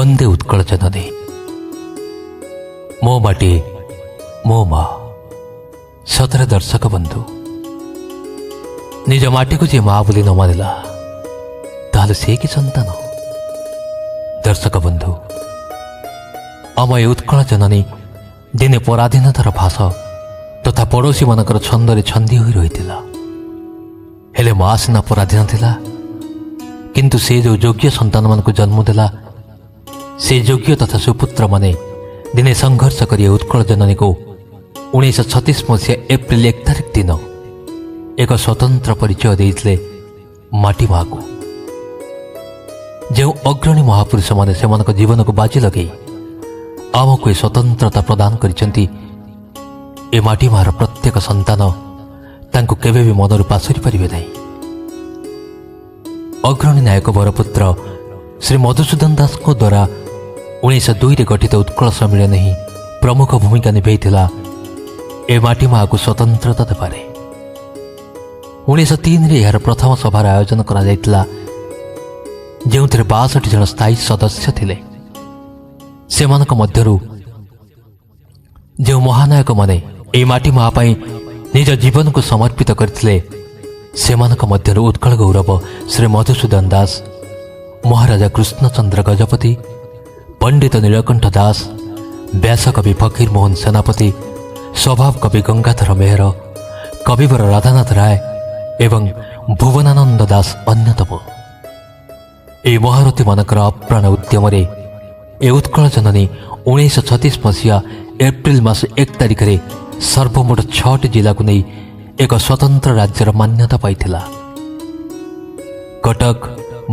वंदे उत्कल जननी मो माटी मो माँ सतरे दर्शक बंधु निज माटी को जी माँ बोली न मानिला ताहले से कि संतान दर्शक बंधु आम ए उत्कल जननी दिने पराधीनतार भाष तथा पड़ोशी मानकर छंदरे छंदी होई रहितिला हेले माँ सिना पराधीन थिला किंतु से जो योग्य संतान मान को जन्म देला से योग्य तथा सुपुत्र माने दिने संघर्ष करी उत्कल जननी को 1936 मसीहा एप्रिल 1 तारिख दिन एक स्वतंत्र परिचय देइथिले माटी माँ को जो अग्रणी महापुरुष माने सेमानक जीवन को बाजी लगे आमको ए स्वतंत्रता प्रदान करिसेंती ए माटी मार प्रत्येक संतान तांको केबे भी मनरु पासरी परिबे नहीं। अग्रणी नायक बरपुत्र श्री मधुसूदन दास को द्वारा 1902 रे गठित उत्कल सम्मेलन ही प्रमुख भूमिका निभाइथिला ए माटी माँ को स्वतंत्रता देबारे। 1903 रे यार प्रथम सभार आयोजन करा जायतिला जेउथिरे 62 जन स्थायी सदस्य थिले। सेमानक मध्यरु जो महानायक माने ए माटी माँ पाई निज जीवन को समर्पित करथिले सेमानक मध्यरु उत्कल गौरव श्री मधुसूदन दास, महाराजा कृष्णचंद्र गजपति, पंडित नीलकंठ दास, व्यासकवि फकीर मोहन सेनापति, स्वभाव कवि गंगाधर मेहर, कविवर राधानाथ राय एवं भुवनानंद दास अन्यतम। ए महारथी मानकर अप्राण उद्यम ए उत्कल जननी 1936 मसीहा एप्रिल मास 1 तारिख रे सर्वमोट 6 जिला को नहीं एक स्वतंत्र राज्यर मान्यता पाइथिला। कटक,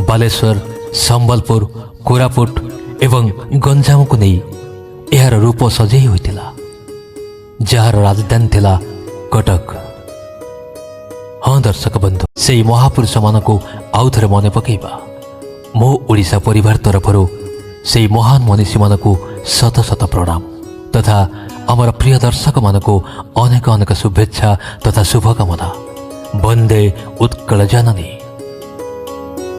बालेश्वर, संबलपुर, कोरापुट एवं गंजाम को नहीं यार रूप सजई होइतिला जार राजधानी थिला कटक। हाँ दर्शक बंधु से महापुरुष मान को आउ थे मन पकईबा मो ओडिशा परिवार तरफरु से महान मनीषी मान को शत शत प्रणाम तथा आमर प्रिय दर्शक मान को अनेक अनेक शुभेच्छा तथा शुभकामना। वंदे उत्कल जननी।